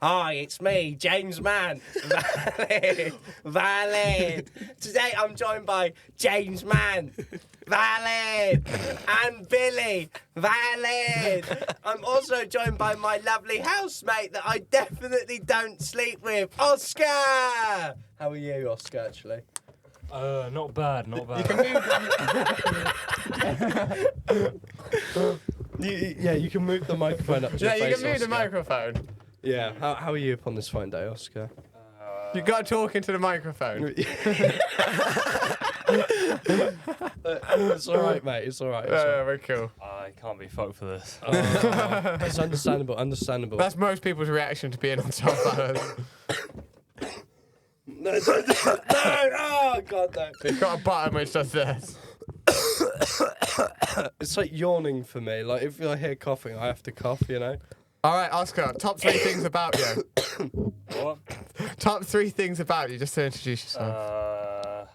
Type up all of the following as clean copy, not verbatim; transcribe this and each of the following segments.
Hi, it's me, James Mann. Valid. Today I'm joined by James Mann. Valid. And Billy. Valid. I'm also joined by my lovely housemate that I definitely don't sleep with, Oscar. How are you, Oscar, actually? Not bad. You can move. You can move the microphone up to your face, you can move the Oscar. microphone. Yeah. How are you upon this fine day, Oscar? You got to talk into the microphone. It's all right, mate. It's all right. It's all right. Yeah, we're cool. I can't be fucked for this. It's understandable. That's most people's reaction to being on top hours. No, don't do that. No! Oh, God, no. It's got a button which does this. It's like yawning for me. Like, if I hear coughing, I have to cough, you know? All right, Oscar, top 3 things about you. What? Top 3 things about you, just to introduce yourself.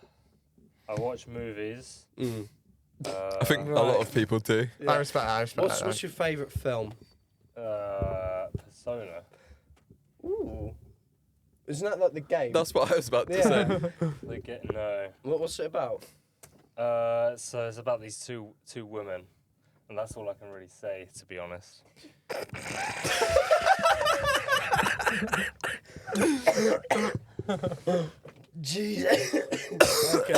I watch movies. I think a lot of people do. Yeah. I respect that. What's your favourite film? Persona. Ooh. Isn't that like the game? That's what I was about to say. No. What's it about? So it's about these two women, and that's all I can really say, to be honest. Jesus. Okay.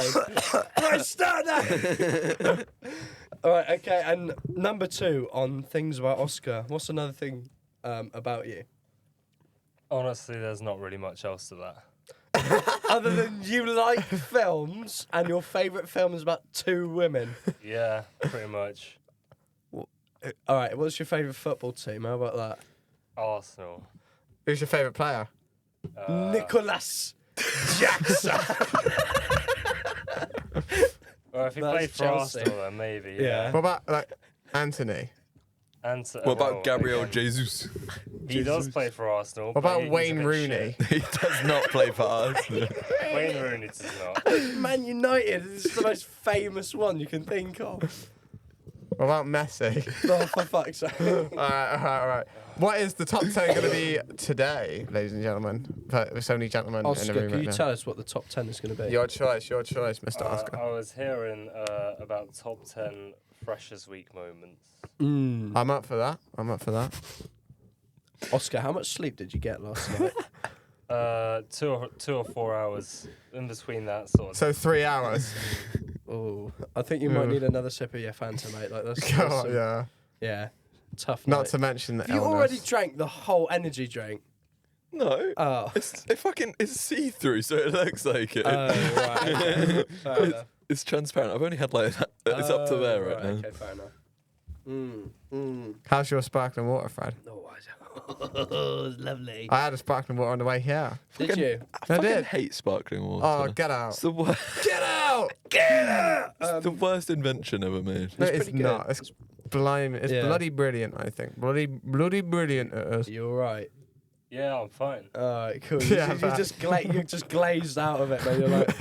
Right, start that. All right. Okay. And number 2 on things about Oscar. What's another thing about you? Honestly, there's not really much else to that. Other than you like films and your favourite film is about 2 women. Yeah, pretty much. All right. What's your favourite football team? How about that? Arsenal. Who's your favourite player? Nicholas Jackson. Well, if he That's played for Chelsea. Arsenal, then maybe. Yeah. What about, like, Anthony? And What about Gabriel Jesus? He does play for Arsenal. What but about he's a Wayne bit Rooney? shit. He does not play for Arsenal. Wayne Rooney does not. Man United is the most famous one you can think of. What about Messi? Oh, for fuck's sake. all right. What is the top 10 going to be today, ladies and gentlemen? There's so many gentlemen in the Oscar, room can right you now. tell us what the top 10 is going to be? Your choice, Mr. Oscar. I was hearing about top 10 Freshers Week moments. I'm up for that. Oscar, how much sleep did you get last night? 2 or 4 hours in between that sort of. So 3 hours. Oh, I think you might need another sip of your Fanta, mate. Like that's Oh, some- yeah. yeah, tough. Not night. to mention the You illness. already drank the whole energy drink. No. Oh. It's see-through, so it looks like it. Oh, right. Okay. Fair enough. It's transparent. I've only had like it's up to there right now. Okay, fair enough. How's your sparkling water, Fred? Oh, it's lovely. I had a sparkling water on the way here. Did you? I I fucking did. hate sparkling water. Oh, get out. It's the worst. Get out! It's the worst invention ever made. No, It's it's pretty good. not. It's blimey. It's Yeah. bloody brilliant, I think. Bloody brilliant it is. You're right. Yeah, I'm fine. All right, cool. Yeah, you man. you just glazed out of it, man. You're like,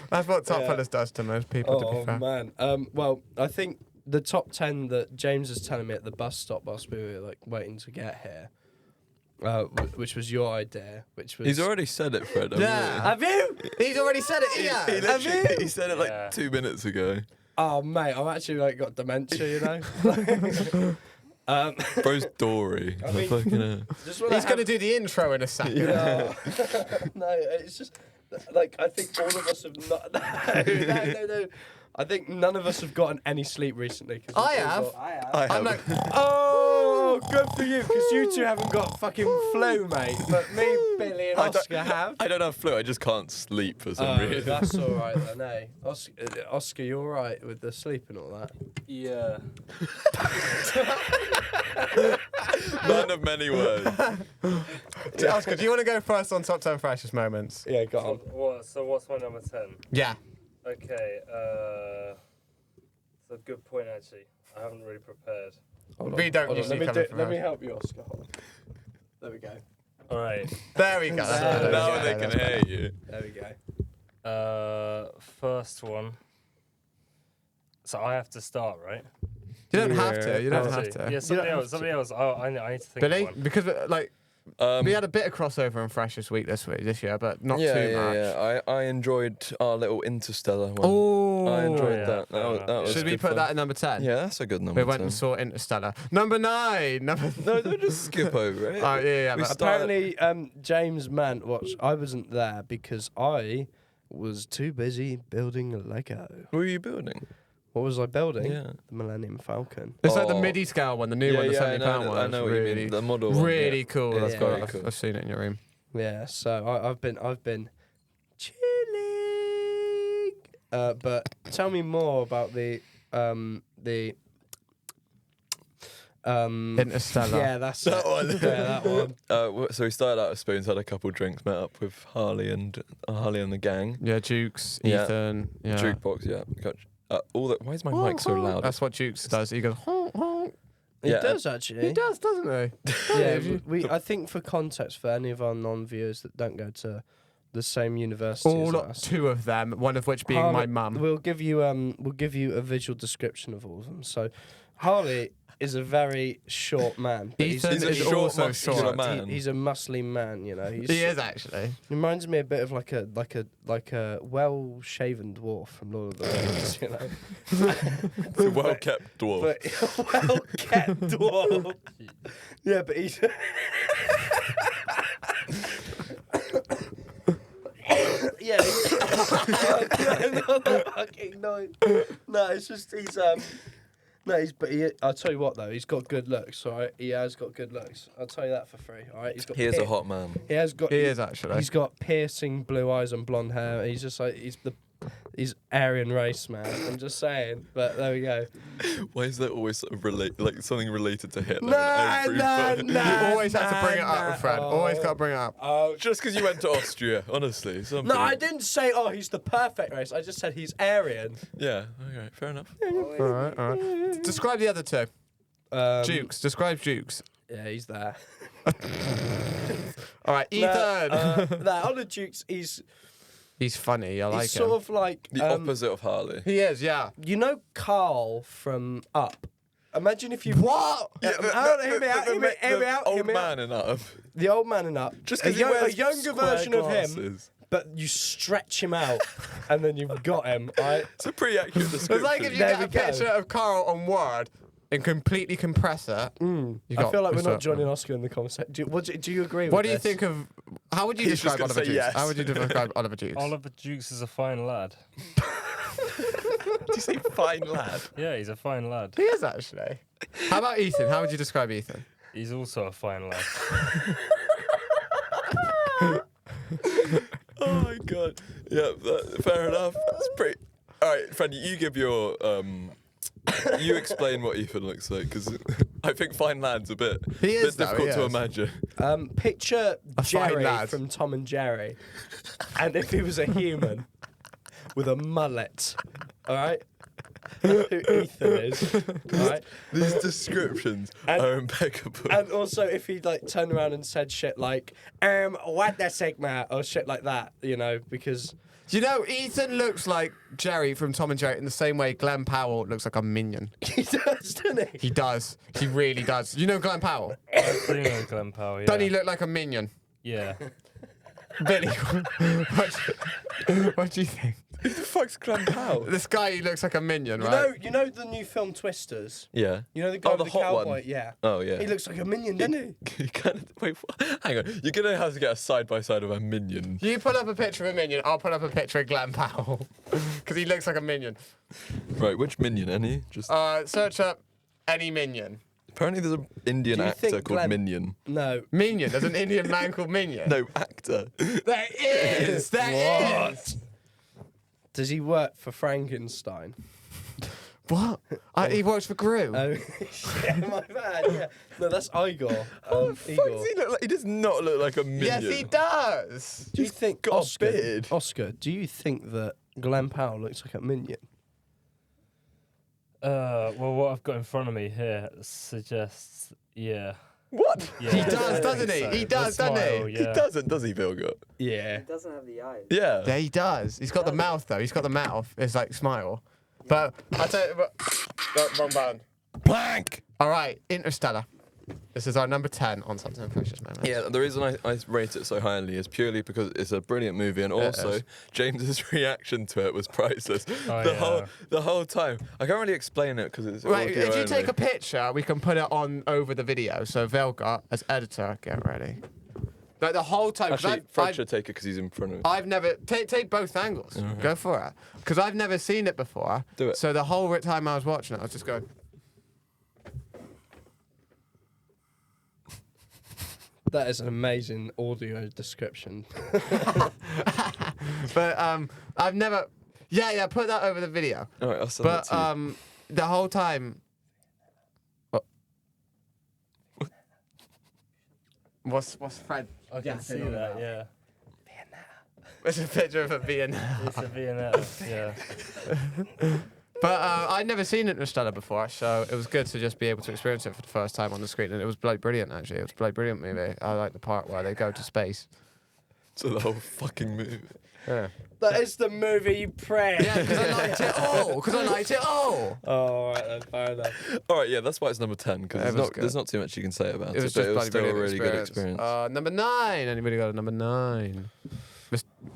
That's what Top Yeah. Fellas does to most people, to oh be fair. man. Well, I think the top 10 that James is telling me at the bus stop whilst we were like waiting to get here, which was your idea, which was. He's already said it, Fred. Yeah. Have you? He's already said it, yeah. He literally he said it like Yeah. 2 minutes ago. Oh mate, I've actually like got dementia, you know. Bro's Dory. I mean- Fucking hell. Just wanna He's going to do the intro in a second. No, no, it's just like I think all of us have not. No. I think none of us have gotten any sleep recently. 'Cause I we've all have. got- I I'm have. like, Oh, good for you, because you two haven't got fucking flu, mate. But me, Billy, and I don't- Oscar have. I don't have flu. I just can't sleep for some Oh, reason. that's all right then, eh? Oscar, you all right with the sleep and all that? Yeah. Man of many words. Oscar, do you want to go first on Top 10 Freshest Moments? Yeah, go on. So what's my number 10? Yeah. Okay, it's a good point actually. I haven't really prepared. Hold We don't hold usually Let come me, in from let me us. help you, Oscar. Hold on. There we go. Alright. There we go. That's better. Now Yeah, they can that's better. hear you. There we go. First one. So I have to start, right? You don't have to. You don't have Yeah, to. somebody else. Oh, I need to think Billy, of one. because we had a bit of crossover and Fresh this year, but not too much. Yeah. I enjoyed our little Interstellar one. Oh, I enjoyed yeah, that. fair enough. That was should we good put fun. that at number 10? Yeah, that's a good number. We went 10. and saw Interstellar. Number 9. No, don't just skip over it. Yeah. We but- Apparently, James Mant watched. I wasn't there because I was too busy building Lego. What were you building? What was I building? Yeah. The Millennium Falcon. It's like the Oh. MIDI scale one, the new one, the £70 one. I know what really, you mean. The model one. really yeah. cool. Yeah, That's it's very cool. cool. I've seen it in your room. Yeah, so I've been chilling. But tell me more about the Interstellar. Yeah, that's That it. one. Yeah, that one. So we started out at Spoons, had a couple drinks, met up with Harley and the gang. Yeah, Jukes, Yeah. Ethan. Yeah. Jukebox, yeah. Got, all that. Why is my mic so loud? That's what Jukes does. He goes, honk, honk. He Yeah, does actually. He does, doesn't he? Yeah, I think for context, for any of our non-viewers that don't go to the same university as All us, 2 of them, one of which being Harley- my mum. We'll give you a visual description of all of them. So, Harley is a very short man. But Ethan He's a is short, also muscular short. man. He's a muscly man, you know. He He is actually. reminds me a bit of like a well-shaven dwarf from Lord of the Rings, you know. It's a well-kept dwarf. But well-kept dwarf. Yeah, but he's. Yeah. No, it's just he's No, I'll tell you what though, he's got good looks. All right, he has got good looks. I'll tell you that for free. All right, He is a hot man. He has got. He is actually. He's got piercing blue eyes and blonde hair. He's just like he's Aryan race man. I'm just saying. But there we go. Why is there always sort of something related to Hitler? No, in every film? You always have to bring it up, Fred. Always got to bring it up. Oh, Just because you went to Austria, honestly. no, I didn't say. Oh, he's the perfect race. I just said he's Aryan. Yeah, okay, fair enough. All right. Describe the other 2. Jukes. Describe Jukes. Yeah, he's there. All right, Ethan. On the Dukes, he's funny. I like him. sort of like The opposite of Harley. He is, yeah. you know Carl from Up. Imagine if you What? Hear me out. Old man enough. The old man and Up. Just a, because he wears a younger square version of him, glasses. but you stretch him out, and then you've got him. Right? It's a pretty accurate description. It's like if you There get we a go. picture of Carl on Word and completely compress it. I feel like we're not joining Oscar in the conversation. Do you agree with What do you this? think of... How would you He's just describe gonna Oliver say Jukes? yes. How would you describe Oliver Jukes? Oliver Jukes is a fine lad. Did you say fine lad? Yeah, he's a fine lad. He is, actually. How about Ethan? How would you describe Ethan? He's also a fine lad. Oh my god. Yeah, fair enough. That's pretty. All right, Freddie, you give your you explain what Ethan looks like, because I think fine lad's a bit He is, though, difficult he to is. imagine. Picture A fine Jerry lad. from Tom and Jerry, and if he was a human with a mullet, all right. Who Ethan is, all right. These descriptions are impeccable. And also, if he like turned around and said shit like, what the Sigma, or shit like that, you know, because Do you know, Ethan looks like Jerry from Tom and Jerry in the same way Glenn Powell looks like a minion. he does, doesn't he? He does. He really does. You know Glenn Powell? I do know Glenn Powell, yeah. Don't he look like a minion? Yeah. Billy, what do you think? Who the fuck's Glenn Powell? This guy, he looks like a minion, right? You know the new film Twisters? Yeah. You know the guy Oh, with the the hot cowboy? one. Yeah. Oh yeah. He looks like a minion, doesn't he? You kind of, wait, hang on. You're gonna have to get a side by side of a minion. You put up a picture of a minion, I'll put up a picture of Glenn Powell. Because he looks like a minion. Right, which minion? Any? Just Search up any minion. apparently there's an Indian Do you actor think called Glenn- Minion. No. Minion? There's an Indian man called Minion? No, actor. There is! There is! Does he work for Frankenstein? What? He works for Gru. Oh, yeah, my bad. Yeah. No, that's Igor. Fuck, Igor. does he look like? He does not look like a minion. Yes, he does! Do you think got a Oscar? beard. Oscar, do you think that Glenn Powell looks like a minion? Well, what I've got in front of me here suggests, yeah. What? Yeah, He I does, think doesn't he? so. He does, The doesn't he? smile, He yeah. doesn't, does he, Vilgot? Yeah. He doesn't have the eyes. Yeah. Yeah, he does. He's got the mouth, though. He's got the mouth. It's like smile. But I tell you, wrong button. Blank. All right, Interstellar. This is our number 10 on Something Precious Moments. Yeah, the reason I rate it so highly is purely because it's a brilliant movie, and also James's reaction to it was priceless. The whole time. I can't really explain it because it's Right, audio if you only. take a picture, we can put it on over the video. So Velga, as editor, get ready. Like the whole time. Actually, Fred should take it because he's in front of me. I've never take both angles. Go for it. Because I've never seen it before. Do it. So the whole time I was watching it, I was just going. That is an amazing audio description. But I've never. Yeah. Put that over the video. All right, I'll send it to you. The whole time. What's Fred? I can see that, yeah. It's a picture of a Vienna. It's a Viennetta, yeah. But I'd never seen Interstellar before, so it was good to just be able to experience it for the first time on the screen, and it was bloody brilliant. Actually, it was a bloody brilliant movie. I like the part where they go to space. So the whole fucking movie. Yeah. That is the movie you praised. Yeah, because I liked it all. Because I liked it all. Oh, all right then, fair enough. All right, yeah, that's why it's number 10 because there's not too much you can say about it. It was but just it was bloody still a brilliant really good experience. Number 9. Anybody got a number 9?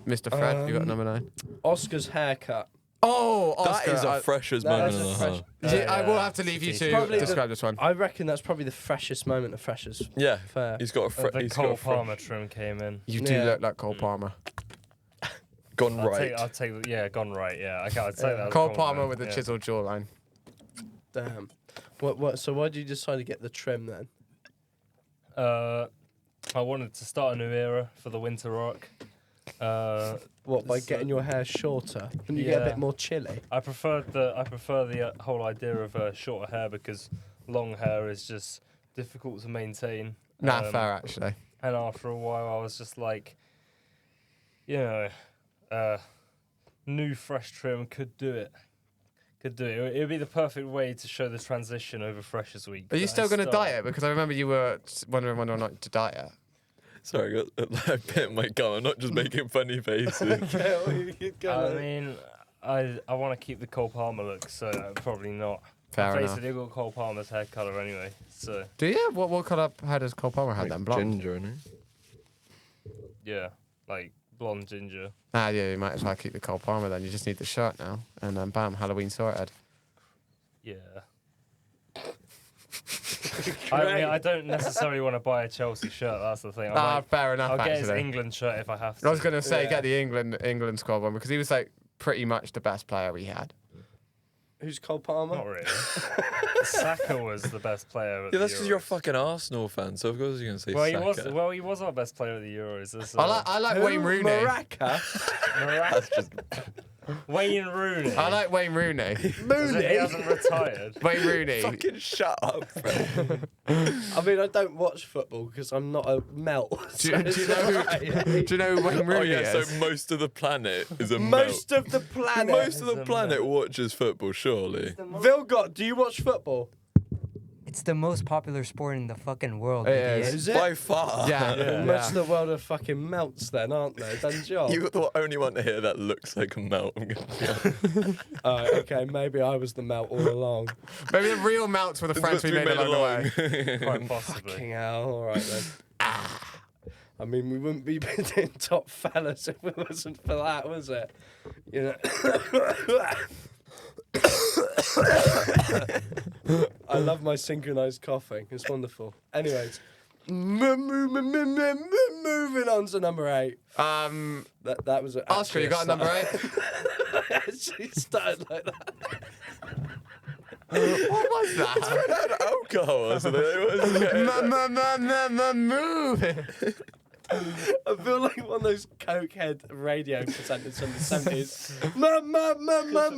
Mr. Fred, you got number 9? Oscar's haircut. Oh, Oscar. That is a freshest moment and a half. I will have to leave you to describe this one. I reckon that's probably the freshest moment of Freshers. Yeah, Fair. he's got a The Cole Palmer trim came in. You do look like Cole Palmer. Gone right. I'll take, gone right, yeah. I'd say that. Cole Palmer with the chiseled jawline. Damn. What? So why did you decide to get the trim then? I wanted to start a new era for the winter arc. By getting your hair shorter? Can you get a bit more chilly? I prefer the whole idea of shorter hair because long hair is just difficult to maintain. Fair actually. And after a while, I was just like, new fresh trim could do it. It would be the perfect way to show the transition over Freshers Week. Are you still going to diet? Because I remember you were wondering whether or not to diet. Sorry, I bit my gum. I'm not just making funny faces. I mean, I want to keep the Cole Palmer look, so probably not. Fair enough. Basically, I've got Cole Palmer's hair colour anyway, so... Do you? What colour hair does Cole Palmer have then? Blonde? Ginger, isn't it? Yeah, like blonde ginger. Yeah, you might as well keep the Cole Palmer then. You just need the shirt now. And then bam, Halloween sorted. Yeah. I mean, I don't necessarily want to buy a Chelsea shirt, that's the thing. Fair enough, I'll get actually. his England shirt if I have to. I was going to say, get the England squad one, because he was like pretty much the best player we had. Who's Cole Palmer? Not really. Saka was the best player at Yeah, the that's because you're a Euros. fucking Arsenal fan, so of course you're going to say Saka. He was our best player at the Euros. I like Wayne Rooney. Maraca? That's just... Wayne Rooney. I like Wayne Rooney. He hasn't retired. Wayne Rooney. Fucking shut up, Fred. I mean, I don't watch football because I'm not a melt. Do you know who Wayne Rooney Oh yeah, is? so most of the planet is a Most melt. of the planet. Most of the Is a planet melt. watches football, surely. Vilgot, do you watch football? It's the most popular sport in the fucking world. It idiot. is. Is it? By far. Yeah. Most of the world are fucking melts then, aren't they? Done job. You're the only one to hear that looks like a melt. I'm gonna be honest. Okay, maybe I was the melt all along. Maybe the real melts were the friends we made along the way. Quite possibly. Fucking hell, all right then. I mean, we wouldn't be doing top fellas if it wasn't for that, was it? You know. I love my synchronized coughing. It's wonderful. Anyways, moving on to number 8. That was Oscar, you got a number 8? She started like that. What was that? Alcohol, so it was. Move. I feel like one of those cokehead radio presenters from the 70s.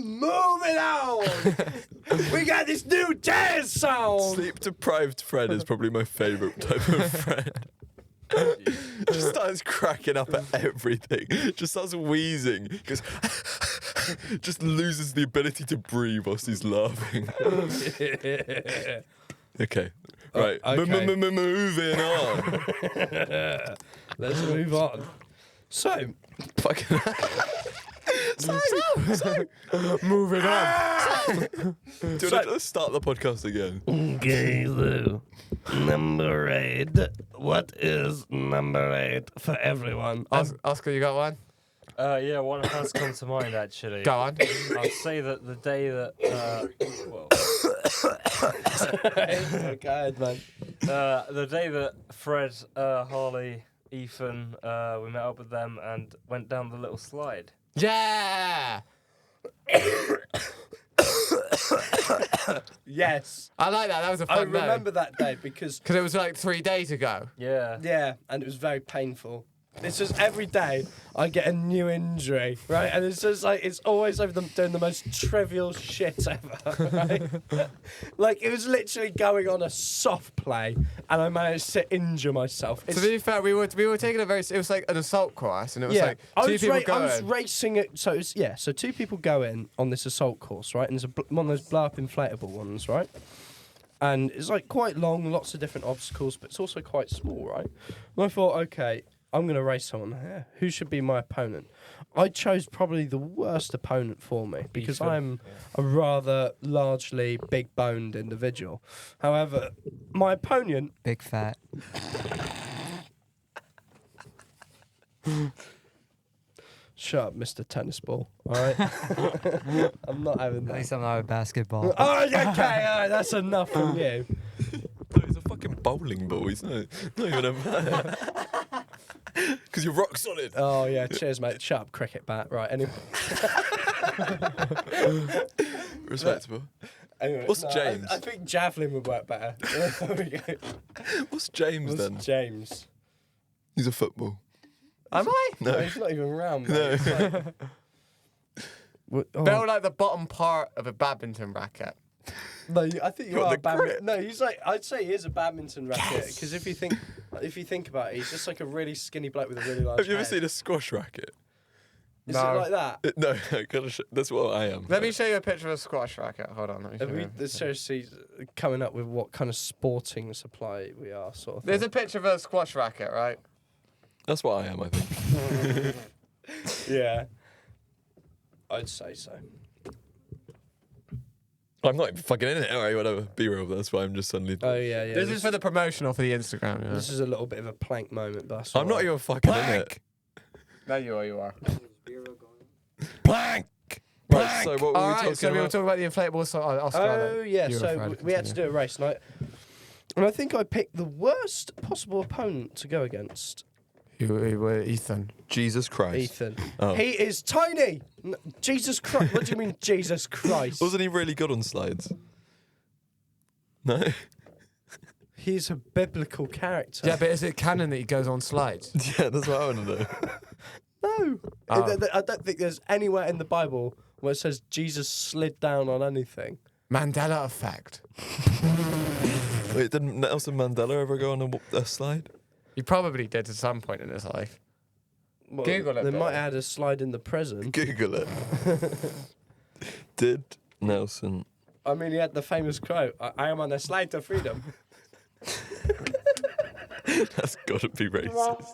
Moving on! We got this new jazz song! Sleep deprived Fred is probably my favourite type of friend. Just starts cracking up at everything. Just starts wheezing. Goes, just loses the ability to breathe whilst he's laughing. Okay. Right. okay. Moving on. Let's move on. So, Fucking. Moving on. Do you want to start the podcast again? Okay, so number 8. What is number 8 for everyone? Oscar, you got one? Yeah, one has come to mind actually. Go on. I'd say that the day that, Go ahead, man. the day that Fred, Harley, Ethan, we met up with them and went down the little slide. Yeah. Yes. I like that. That was a fun I day. remember that day because Because it was like 3 days ago. Yeah. and it was very painful. It's just every day I get a new injury, right? And it's just like, it's always over them doing the most trivial shit ever, right? Like, it was literally going on a soft play and I managed to injure myself. To be fair, we were taking it was like an assault course, and it was like I two people I going. was racing it. So it's, so 2 people go in on this assault course, right? And it's one of those blow up inflatable ones, right? And it's like quite long, lots of different obstacles, but it's also quite small, right? And I thought, okay, I'm going to race someone here. Who should be my opponent? I chose probably the worst opponent for me because Ethan. I'm a rather largely big-boned individual. However, my opponent... Big fat. Shut up, Mr. Tennis Ball, all right? I'm not having At that. least I'm not a basketball. Oh, okay, all right, that's enough from you. No, he's a fucking bowling ball. He's not even a man. Because you're rock solid. Oh, yeah, cheers, mate. Shut up, cricket bat. Right, anyway. Respectable. Anyway, What's no, James? I think javelin would work better. There we go. What's James What's then? James? He's a football. Am I? No, he's not even around, mate. No. It's like- They're like the bottom part of a badminton racket. No, I think you What, are the a badminton. No, he's like, I'd say he is a badminton racket because if you think about it, he's just like a really skinny bloke with a really large Have you ever head. seen a squash racket? Is No. it like that? No, that's what I am. Let me show you a picture of a squash racket. Hold on. Let me show Are we you. seriously coming up with what kind of sporting supply we are, sort of There's thing? a picture of a squash racket, right? That's what I am, I think. Yeah. I'd say so. I'm not even fucking in it. Alright, whatever. Be real. That's why I'm just suddenly. Oh, yeah. This is for the promotional for the Instagram. Yeah. This is a little bit of a plank moment, but that's I'm not alright. even fucking in it. No, you are. Plank. Right. So what were All we right, talking so we were about? talking about the inflatable. So Oscar, Oh, yeah. you were So Fred, we had to continue. do a race night. And I think I picked the worst possible opponent to go against. You were Ethan. Jesus Christ. Ethan. Oh. He is tiny. Jesus Christ. What do you mean, Jesus Christ? Wasn't he really good on slides? No. He's a biblical character. Yeah, but is it canon that he goes on slides? Yeah, that's what I want to know. No. Oh. I don't think there's anywhere in the Bible where it says Jesus slid down on anything. Mandela effect. Wait, didn't Nelson Mandela ever go on a slide? He probably did at some point in his life. Well, Google it, They Bill. might have had a slide in the prison. Google it. Did Nelson? I mean, he had the famous quote, I am on a slide to freedom. That's got to be racist.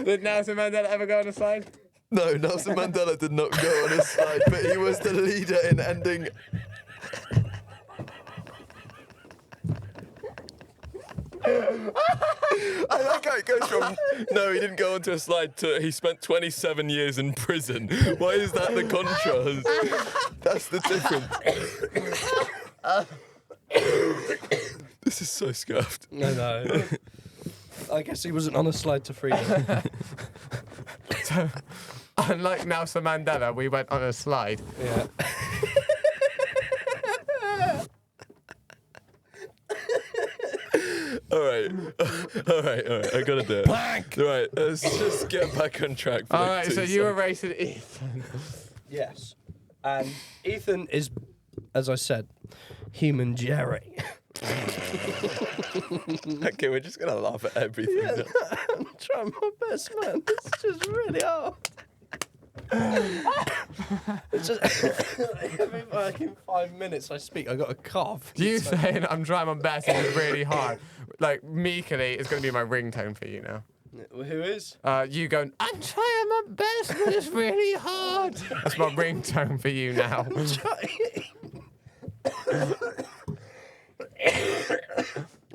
Did Nelson Mandela ever go on a slide? No, Nelson Mandela did not go on a slide, but he was the leader in ending. I like how it goes from no, he didn't go onto a slide to he spent 27 years in prison. Why is that the contrast? That's the difference. This is so scuffed. No. I guess he wasn't on a slide to freedom. So, unlike Nelson Mandela, we went on a slide. Yeah. All right. I gotta do it. Blank. All right, let's just get back on track. For All like right, 2 so you were seconds. racing Ethan. Yes. And Ethan is, as I said, human Jerry. Okay, we're just gonna laugh at everything. I'm trying my best, man. It's just really hard. It's just every fucking 5 minutes I speak, I got a cough. You saying I'm trying my best and it's really hard. Like, meekly is going to be my ringtone for you now. Who is? You going, I'm trying my best, but it's really hard. That's my ringtone for you now.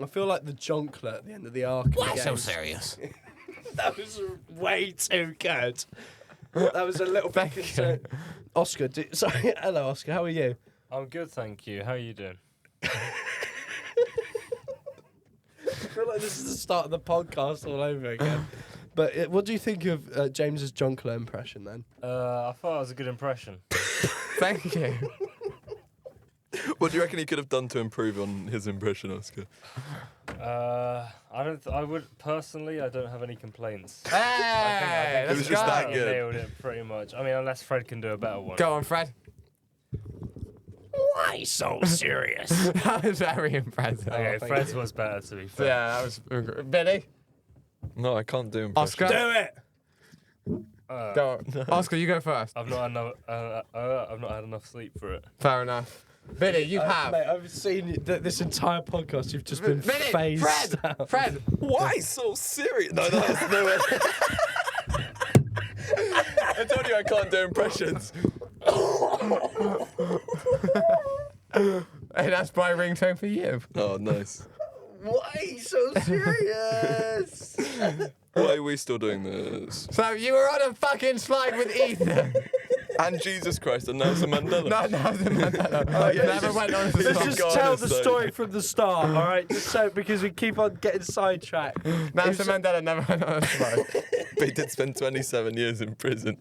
I feel like the jonkler at the end of the arc. Why so serious? That was way too good. That was a little bit Thank you. concerned. Oscar, sorry. Hello, Oscar. How are you? I'm good, thank you. How are you doing? I feel like this is the start of the podcast all over again. But what do you think of James's jonkler impression then? I thought it was a good impression. Thank you. What do you reckon he could have done to improve on his impression, Oscar? I don't. I would personally. I don't have any complaints. Hey, I It let's was go. just that he good. nailed it pretty much. I mean, unless Fred can do a better one. Go on, Fred. Why so serious? That was very impressive. Okay, thank Fred's you. was better to be fair. Yeah, that was Billy. No, I can't do impressions. Oscar. Do it. Go on. Oscar, you go first. I've not had enough sleep for it. Fair enough. Billy, you have. Mate, I've seen this entire podcast. You've just been Billy, phased Fred, out. Fred. Why so serious? No, that's no way. I told you I can't do impressions. Hey, that's my ringtone for you. Oh, nice. Why so serious? Why are we still doing this? So you were on a fucking slide with Ethan. And Jesus Christ, and Nelson Mandela. No, yeah, never just- went on a Let's Let's slide. just go on tell this the side. story from the start, all right? Just so because we keep on getting sidetracked. Nelson Mandela never went on a slide. But he did spend 27 years in prison.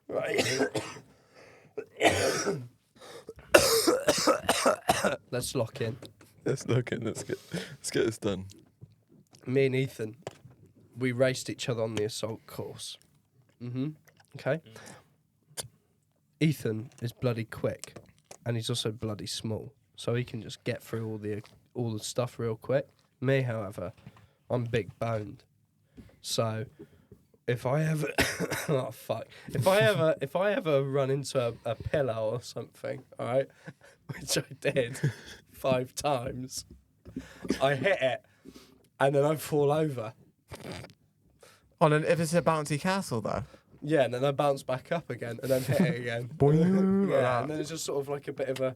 Right. Let's lock in. Let's look in. Let's get this done. Me and Ethan, we raced each other on the assault course. Okay. Ethan is bloody quick, and he's also bloody small, so he can just get through all the stuff real quick. Me, however, I'm big boned, so if I ever oh fuck, if I ever run into a pillar or something, all right, which I did 5 times, I hit it, and then I fall over. If it's a bouncy castle, though. Yeah, and then I bounce back up again, and then hit it again. Boing. Yeah, and then it's just sort of like a bit of a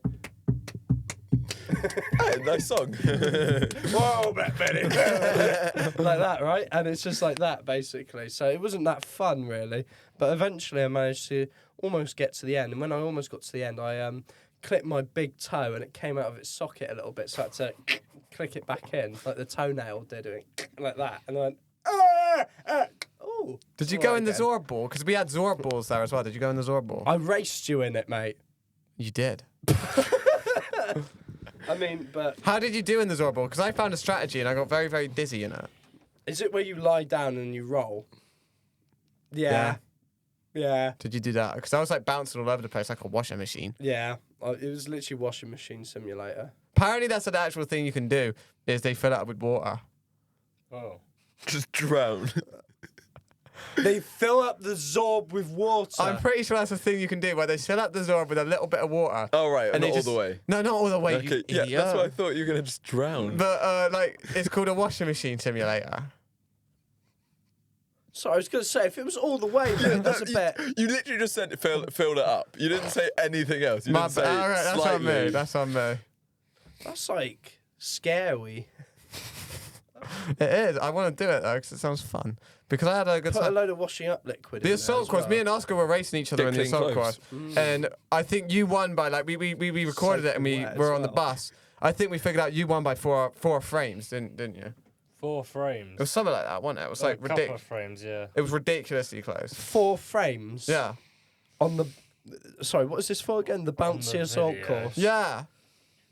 Hey, nice song. whoa, Betty, like that, right? And it's just like that, basically. So it wasn't that fun, really. But eventually, I managed to almost get to the end. And when I almost got to the end, I clipped my big toe, and it came out of its socket a little bit. So I had to click it back in, like the toenail did, doing like that. And I went, oh. Did you go in the Zorb ball? Because we had Zorb balls there as well. Did you go in the Zorb ball? I raced you in it, mate. You did. I mean, but How did you do in the Zorb ball? Because I found a strategy and I got very, very dizzy in it. is it where you lie down and you roll? Yeah. Yeah. Did you do that? Because I was like bouncing all over the place like a washing machine. Yeah. It was literally washing machine simulator. Apparently that's an actual thing you can do, is they fill it up with water. Oh. Just drown. They fill up the Zorb with water. I'm pretty sure that's a thing you can do, where they fill up the Zorb with a little bit of water. Oh, right, and not they all just, the way. No, not all the way. Okay, You yeah, idiot. that's what I thought you were going to just drown. But, like, it's called a washing machine simulator. Sorry, I was going to say, if it was all the way, mate, that's a bit. You literally just said filled it up. You didn't say anything else. You My didn't say bad. All right, that's on me. slightly. That's on me. That's like scary. It is. I want to do it, though, because it sounds fun. Because I had a good Put a time. load of washing up liquid in The there assault as course, well. me and Oscar were racing each other Get in the clean assault clothes. course. And I think you won by, like, we recorded it and we Soaking wet as were on the well. bus. I think we figured out you won by four frames, didn't you? 4 frames. It was something like that, wasn't it? It was Oh, like a couple ridiculous. of frames, yeah. It was ridiculously close. 4 frames. Yeah. On the. Sorry, what is this for again? The On bouncy the assault video. course. Yeah.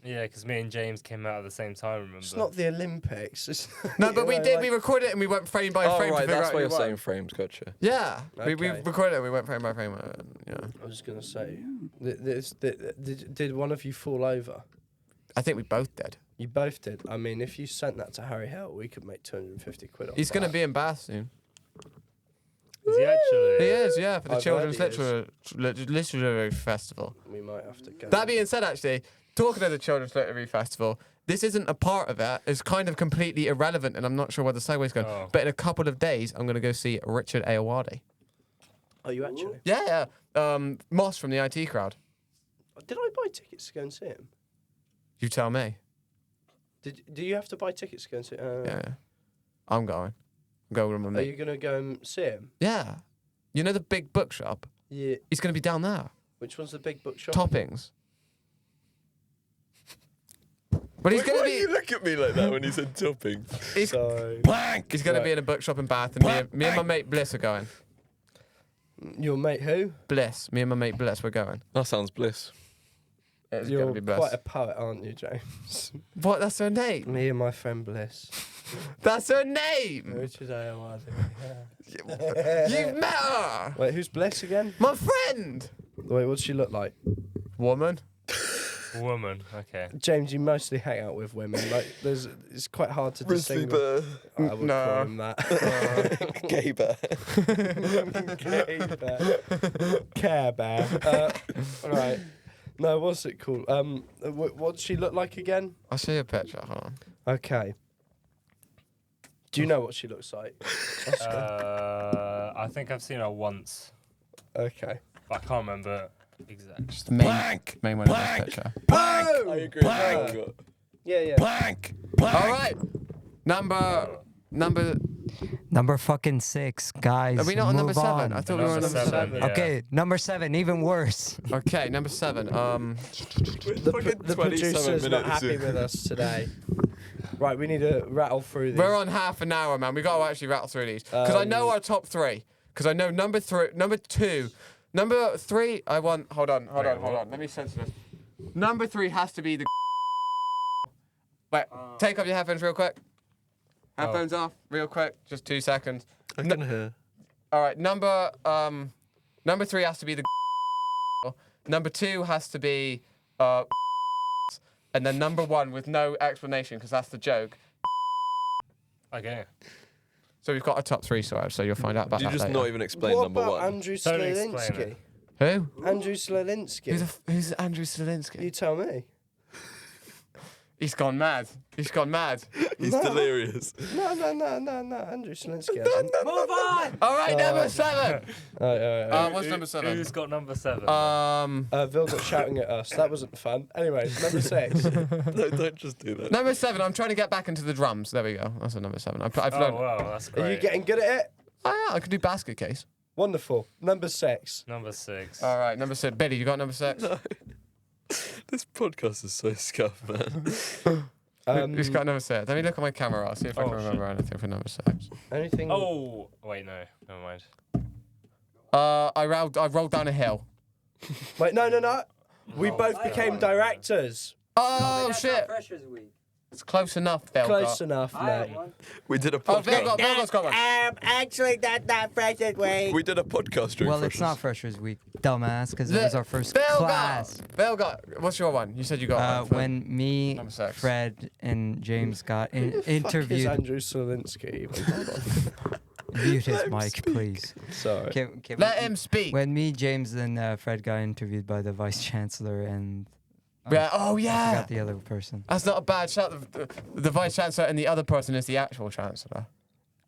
Yeah, because me and James came out at the same time, remember? It's not the Olympics. It's No, but we Like- did. We recorded it and we went frame by Oh, frame to right, figure that's out why who you're won. saying frames, gotcha. Yeah. We Okay. recorded it and we went frame by frame. Yeah. I was gonna say, did one of you fall over? I think we both did. You both did. I mean, if you sent that to Harry Hill, we could make 250 quid off He's going to that. be in Bath soon. Is he actually? He is, yeah, for the I've Children's heard he Literary Festival. We might have to go. That being said, actually, talking of the Children's Literary Festival, this isn't a part of it. It's kind of completely irrelevant, and I'm not sure where the segue's going. Oh. But in a couple of days, I'm going to go see Richard Ayoade. Are you actually? Yeah. Moss from the IT crowd. Did I buy tickets to go and see him? You tell me. Do you have to buy tickets to go and see him? Yeah. I'm going. I'm going with my Are mate. you going to go and see him? Yeah. You know the big bookshop? Yeah. He's going to be down there. Which one's the big bookshop? Toppings. But he's Why going to do be... you look at me like that when you said topping? He's, So, he's going to be in a bookshop in Bath, and me and my mate Bliss are going. your mate who? Bliss. Me and my mate Bliss, we're going. That sounds bliss. It's You're going to be Bliss. quite a poet, aren't you, James? What? That's her name? Me and my friend Bliss. That's her name! Richard Ayoade. You've met her! Wait, who's Bliss again? My friend! Wait, what does she look like? Woman. Woman. Okay. James, you mostly hang out with women. Like, it's quite hard to Grizzly distinguish. bear. I would No. call him that. Gay bear. Gay bear. Care bear. Right. No, what's it called? What does she look like again? I'll show you a picture. Hold on. Okay. Do you know what she looks like? Oscar? I think I've seen her once, Okay. but I can't remember exactly. Just the main one of this picture. Oh! I agree. Blank. Yeah. Blank. All right. Number. Number fucking 6, guys. Are we not on number move 7? on. I thought we were on Number number 7. 7, yeah. Okay, number 7, even worse. Okay, number 7. The producer's not happy with us today. Right, we need to rattle through these. We're on half an hour, man. We got to actually rattle through these because I know our top 3. Because I know number 2, number 3. I want. Hold on. Let me censor this. Number 3 has to be the. Wait, take off your headphones real quick. Headphones off, real quick. Just 2 seconds. I can hear. All right, number 3 has to be the. Number 2 has to be and then number 1 with no explanation because that's the joke. Okay. So we've got a top 3, so you'll find out about Did you that just later. not even explain What number about one? Andrew Don't explain Slolinsky? it. Who? Andrew Slolinsky. Who's Andrew Selinsky? You tell me. He's gone mad. He's He's delirious. No. Andrew Slolinsky hasn't. Move on! All right, number 7. What's Who- number 7? Who's got number 7? Vil got shouting at us. That wasn't fun. Anyway, number 6. No, don't just do that. Number 7. I'm trying to get back into the drums. There we go. That's a number 7. I've Oh learned. wow, that's great. Are you getting good at it? Oh, yeah, I can do basket case. Wonderful. Number 6. Number 6? All right, number 6. Billy, you got number 6? This podcast is so scuffed, man. Who's got number 6? Let me look at my camera. I'll see if I can Oh, remember anything for number 6. Anything? Oh wait, no, never mind. I rolled down a hill. Wait, no. We both became directors. Oh shit! Freshers Week. It's close enough, Bill. Close enough, mate. We did a Oh, Bill podcast. got one. Actually, that's not Freshers Week. We did a podcast during Well, it's not freshers. Freshers Week, dumbass, because it was our first Bill class. Bill got. What's your one? You said you got one. When me, Number 6. Fred, and James got Fuck is interviewed. Andrew Slolinsky even? Hold on. Mute his mic, please. Sorry. Let him speak. When me, James, and Fred got interviewed by the vice chancellor and Yeah. Oh I yeah. forgot the other person. That's not a bad shout. The vice chancellor and the other person is the actual chancellor.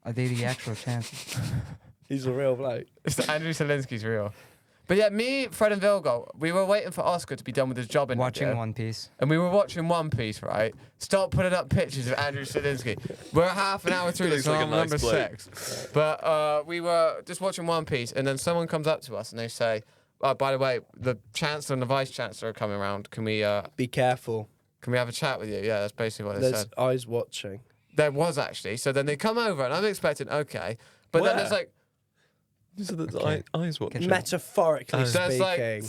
Are they the actual chancellor? He's a real bloke. It's Andrew Selinsky's real. But yeah, me, Fred, and Vilgo, we were waiting for Oscar to be done with his job in Watching One Piece. And we were watching One Piece, right? Stop putting up pictures of Andrew Selinsky. We're half an hour through Looks this, like and a I'm nice number bloke. 6. But we were just watching One Piece, and then someone comes up to us and they say, "Oh, by the way, the chancellor and the vice chancellor are coming around. Can we have Be careful. a chat with you?" Yeah, that's basically what they There's said. eyes watching. There was actually. So then they come over, and I'm expecting okay, but then Where? there's like So the Okay. eyes watching. Metaphorically there's speaking.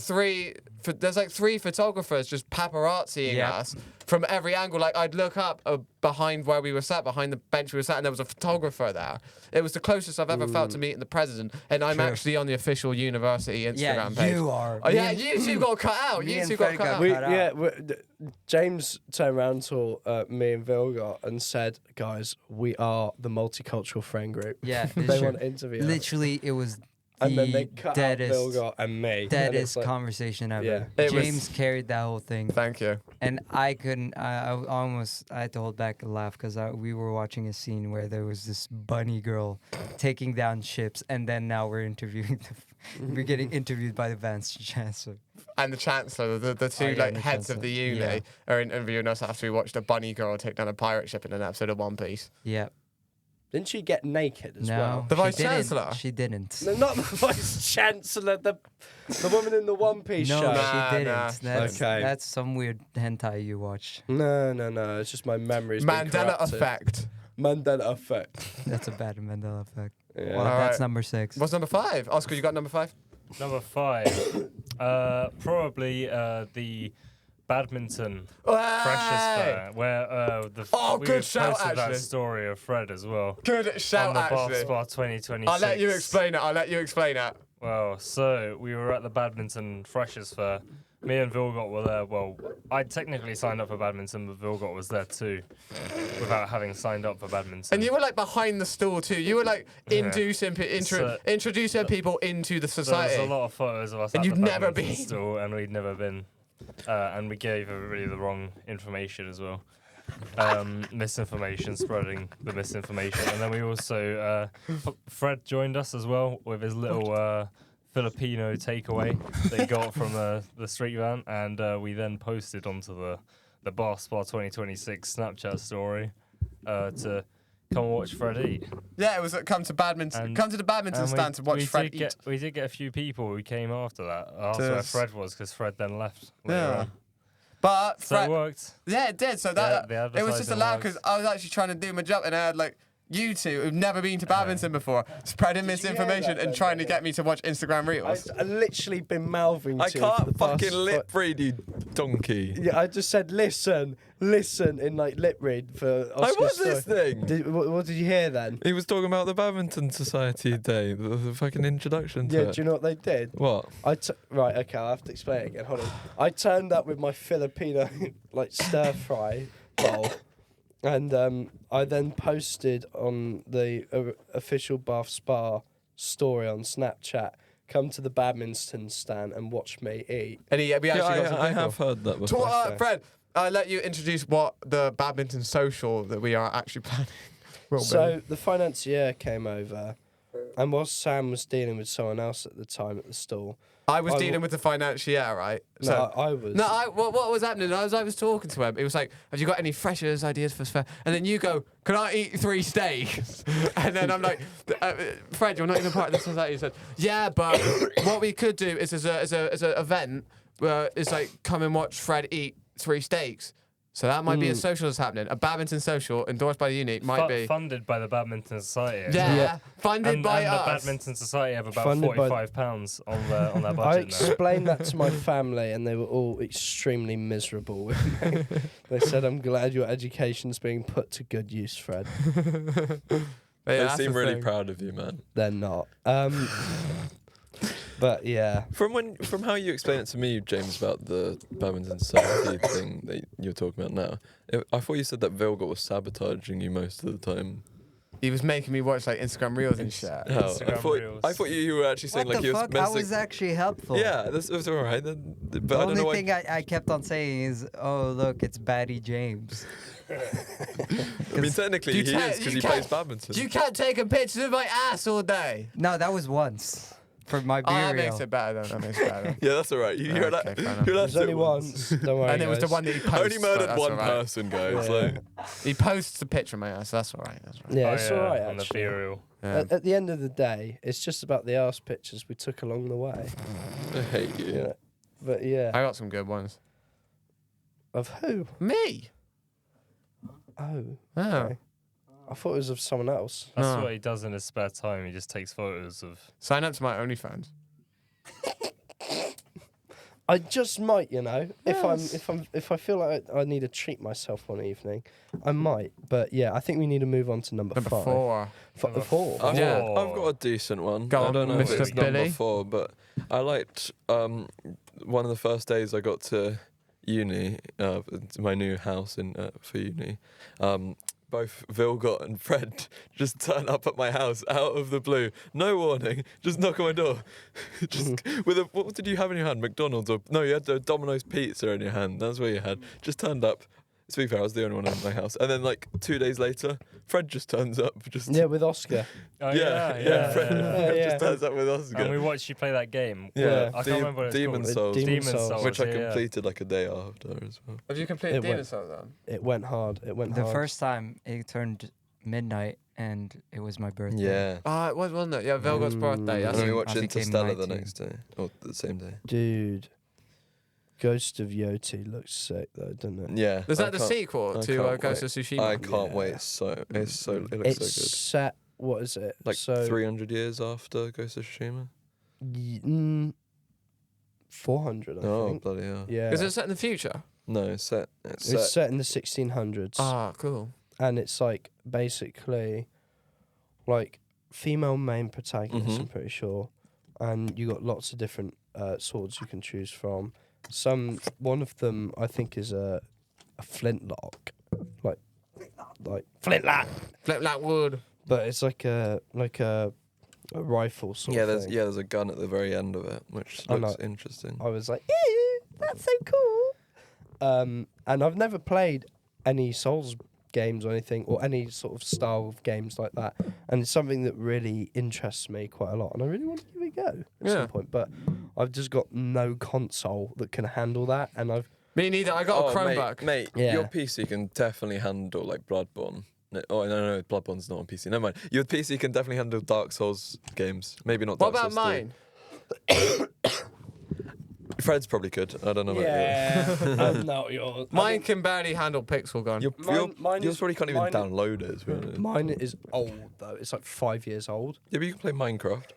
like three photographers just paparazziing Yep. us, from every angle. Like, I'd look up behind where we were sat, behind the bench we were sat, and there was a photographer there. It was the closest I've ever felt to meeting the president, and I'm actually on the official university Instagram page. You are. Oh, yeah, YouTube got cut out. me and YouTube got Fred cut got out. cut out. James turned around to me and Vilgot and said, "Guys, we are the multicultural friend group." Yeah, they want to interview us. Literally, it was And then they the cut out deadest, Vilgot and me. And deadest it's like, conversation ever. Yeah. It was- James carried that whole thing, Thank you. and I couldn't. I had to hold back a laugh because we were watching a scene where there was this bunny girl taking down ships, and then now we're interviewing. We're getting interviewed by the Vice Chancellor. And the Chancellor, the two yeah, like the heads of the uni, Chancellor. are interviewing us after we watched a bunny girl take down a pirate ship in an episode of One Piece. Yeah. Didn't she get naked as No, well? The she Vice didn't. Chancellor? She didn't. No, not the Vice Chancellor, the woman in the One Piece No, show. Nah, she didn't. nah. That's, Okay. that's some weird hentai you watch. No. It's just my memories. being Mandela corrupted. effect. Mandela effect. That's a bad Mandela effect. Yeah. Well, All that's right. number 6. What's number 5? Oscar, you got number 5? Number 5, probably the badminton Freshers Fair, where we good had shout, posted actually. that story of Fred as well. Good shout, on the Bath actually. Spa 2026. I'll let you explain it. Well, so we were at the badminton Freshers Fair. Me and Vilgot were there. Well, I technically signed up for badminton, but Vilgot was there too, without having signed up for badminton. And you were like behind the stall too. You were like Yeah. introducing people into the There was society. a lot of photos of us And at you'd the never badminton been. stall, and we'd never been. And we gave everybody the wrong information as well. Misinformation, spreading the misinformation. And then we also, Fred joined us as well with his little Filipino takeaway that he got from the street van. And we then posted onto the Bath Spa 2026 Snapchat story to come and watch Fred eat. Yeah, it was come to badminton. Come to the badminton stand to watch Fred eat. We did get a few people who came after that. Asked where Yes. Fred was, because Fred then left. later Yeah. on. But So Fred, it worked. yeah, it did. So Yeah, that the it was just advertising allowed because works. I was actually trying to do my job, and I had like you two who've never been to badminton before, spreading you hear misinformation that and then, trying to Billy? get me to watch Instagram reels. I literally been mouthing to I you for can't the past fucking lip read, you donkey. Yeah, I just said listen in like lip read for I Oscar's was story. listening. What did you hear then? He was talking about the Badminton Society Day, the fucking introduction to Yeah, it. do you know what they did? What? Right, okay, I'll have to explain it again. Hold on. I turned up with my Filipino like stir fry bowl, and I then posted on the official Bath Spa story on Snapchat. Come to the badminton stand and watch me eat. And we actually got some I people. have heard that before. Fred, I'll let you introduce what the badminton social that we are actually planning will So be. the financier came over, and whilst Sam was dealing with someone else at the time at the stall, I was I dealing will- with the financier, right? no, I was. No, what was happening? I was talking to him. It was like, "Have you got any freshers ideas for this fair?" And then you go, "Can I eat 3 steaks?" And then I'm like, "Fred, you're not even part of the society." He said, "Yeah, but what we could do is as a event where it's like come and watch Fred eat 3 steaks." So that might be a social that's happening. A badminton social endorsed by the uni might be. Funded by the Badminton Society. Yeah, funded by and us. the Badminton Society have about Funded by- £45 on their I budget now. explained that to my family, and they were all extremely miserable with me. They said, "I'm glad your education's being put to good use, Fred." Yeah, They that's seem the really thing. proud of you, man. They're not. But yeah, From how you explained it to me, James, about the Badminton Society thing that you're talking about now, I thought you said that Vilgot was sabotaging you most of the time. He was making me watch like Instagram reels and shit. Oh, Instagram Reels. I thought you were actually saying What like the you fuck? were I missing. was actually helpful. Yeah, that was all right. But The I don't only know why. thing I kept on saying is, "Oh, look, it's Batty James." I mean, technically You he can't- is because you he plays can't- badminton. You can't take a picture of my ass all day. No, that was once for my Oh, that burial. makes it better. That makes it better. Yeah, that's all right. You're Okay, allowed, fair enough. you're allowed there's to only do it once. Don't worry, And it was the guys. one that he posts. I only but murdered that's one all right. person, guys. Yeah. Like, He posts a picture of my ass. That's all right. That's right. Yeah, Oh, it's all right on the actually. burial. Yeah. At the end of the day, it's just about the arse pictures we took along the way. I hate you. Yeah. But yeah, I got some good ones. of who? Me. Oh, Oh. okay. I thought it was of someone else. That's No. what he does in his spare time. He just takes photos of. Sign up to my OnlyFans. I just might, you know, Yes. if I feel like I need to treat myself one evening, I might. But yeah, I think we need to move on to number Number 5. 4. Four. I've, Yeah. I've got a decent one. Go I on, don't know if Mr. it's number Billy. 4, but I liked one of the first days I got to uni, my new house in for uni. Both Vilgot and Fred just turn up at my house out of the blue, no warning, just knock on my door, just with a what did you have in your hand? McDonald's or no? You had the Domino's pizza in your hand. That's what you had. Just turned up. To be fair, I was the only one in my house. And then like 2 days later, Fred just turns up. Just Yeah, with Oscar. Oh, yeah. Fred Yeah. just turns up with Oscar. And we watched you play that game. Yeah, I can't remember what it's Demon called. Souls, Demon Demon Souls. Souls, which I yeah. completed like a day after as well. Have you completed It Demon went- Souls then? It went hard. It went The hard. first time it turned midnight and it was my birthday. Yeah. Ah, it was, wasn't it? Yeah, Velgot's birthday. And That's then we I watched became Interstellar the 19. next day, or the same day. Dude, Ghost of Yoti looks sick though, doesn't it? Yeah. Is I that the can't- sequel I to can't Ghost wait. of Tsushima? I can't Yeah. wait. It looks so It's good. set. What is it? Like so 300 years after Ghost of Tsushima. 400, I Oh think. bloody hell! Yeah. Is it set in the future? No, it's set. It's It's set. set in the 1600s. Ah, cool. And it's like basically like female main protagonist, Mhm. I'm pretty sure. And you got lots of different swords you can choose from. One of them I think is a flintlock. Like flintlock. Flip like wood. But it's like a rifle sort Yeah, of there's thing. there's a gun at the very end of it, which I looks know. interesting. I was like, that's so cool. And I've never played any Souls games or anything, or any sort of style of games like that. And it's something that really interests me quite a lot. And I really want to give it a go at Yeah. some point. But I've just got no console that can handle that. And I've Me neither. I got a Chromebook. Mate, Yeah. your PC can definitely handle like Bloodborne. No, Bloodborne's not on PC. Never mind. Your PC can definitely handle Dark Souls games. Maybe not What Dark about Souls 3. mine? Fred's probably could. I don't know about I'm not yours. Mine can barely handle Pixel Gun. yours probably can't even mine- download it. To be honest. Mine is old though. It's like 5 years old. Yeah, but you can play Minecraft.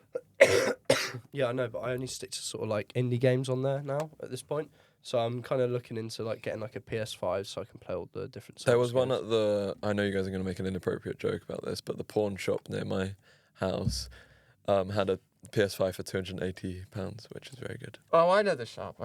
Yeah, I know, but I only stick to sort of like indie games on there now at this point. So I'm kind of looking into like getting like a PS5 so I can play all the different. There Souls was one games. at the. I know you guys are going to make an inappropriate joke about this, but the pawn shop near my house had a PS5 for £280, which is very good. Oh, I know the shop.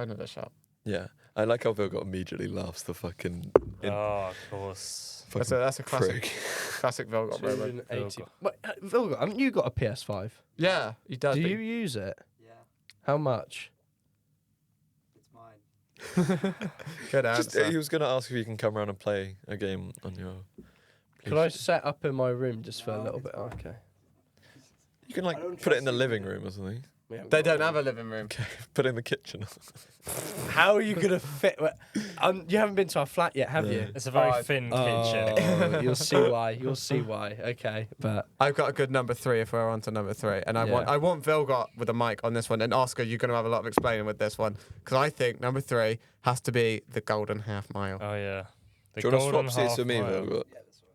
Yeah, I like how Vilgot immediately laughs the fucking. Oh, of course. fucking That's a classic, prick. classic Velgot moment. 280. Wait, Vilga, haven't you got a PS5? Yeah, he does. Do but you use it? Yeah, How much? it's mine. Good Just, answer. he was going to ask if you can come around and play a game on your. Could I set up in my room just for a little bit? Okay. You can like don't put it in trust the you. living room or something. They don't have a living room. Okay, put it in the kitchen. How are you gonna fit? You haven't been to our flat yet, have you? It's a very Oh, thin kitchen. Oh, you'll see why. You'll see why. Okay, but I've got a good number 3 if we're on to number 3. And I Yeah. want Vilgot with a mic on this one. And Oscar, you're going to have a lot of explaining with this one. Because I think number 3 has to be the golden half mile. Oh, yeah. The Do you want to golden swap seats half with me, mile. Vilgot?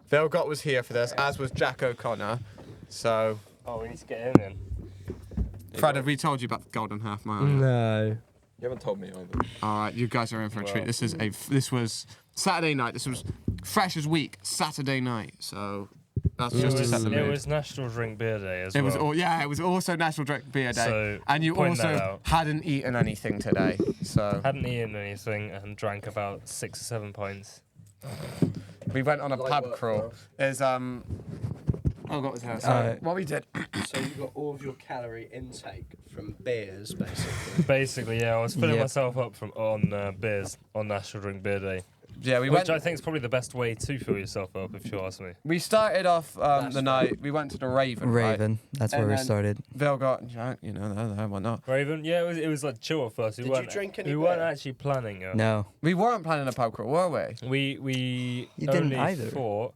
Vilgot was here for this, as was Jack O'Connor. So, Oh, we need to get him in. Fred, have we told you about the golden half mile? no. You haven't told me either. All right, you guys are in for a treat. Well. This was Saturday night. This was fresh as week, Saturday night. So that's just to set the It mood. was National Drink Beer Day as It well. was it was also National Drink Beer Day, So, and you point that also out. hadn't eaten anything today. So Hadn't eaten anything and drank about 6 or 7 pints. we went on a pub crawl. There's oh, what was that? Sorry. What we did? So you got all of your calorie intake from beers, basically. Basically, yeah, I was filling Yep. myself up on beers on National Drink Beer Day, Yeah, we which went. I think is probably the best way to fill yourself up, if you ask me. We started off the night. We went to the Raven. Raven. That's And where we then- started. Right? Vilgot and Jack, that whatnot. Raven, yeah, it was like chill at first. Did you drink any We weren't beer? actually planning. No. We weren't planning a pub crawl, were we? We You didn't only either. thought.